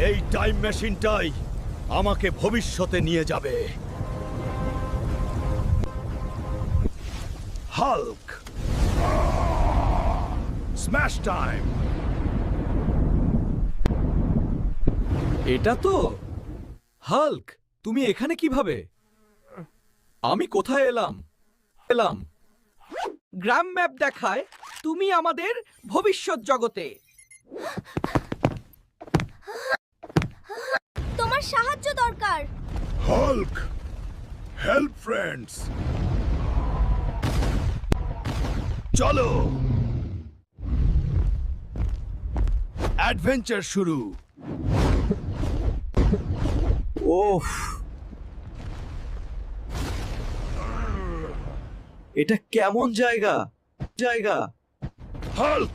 এই টাইম মেশিনটাই আমাকে ভবিষ্যতে নিয়ে যাবে। Hulk, smash time. এটা তো হাল্ক, তুমি এখানে কিভাবে? আমি কোথায় এলাম? গ্রাম ম্যাপ দেখায় তুমি আমাদের ভবিষ্যৎ জগতে। তোমার সাহায্য দরকার। হাল্ক, হেল্প ফ্রেন্ডস, চলো অ্যাডভেঞ্চার শুরু। ওফ, এটা কেমন জায়গা? হাল্ক,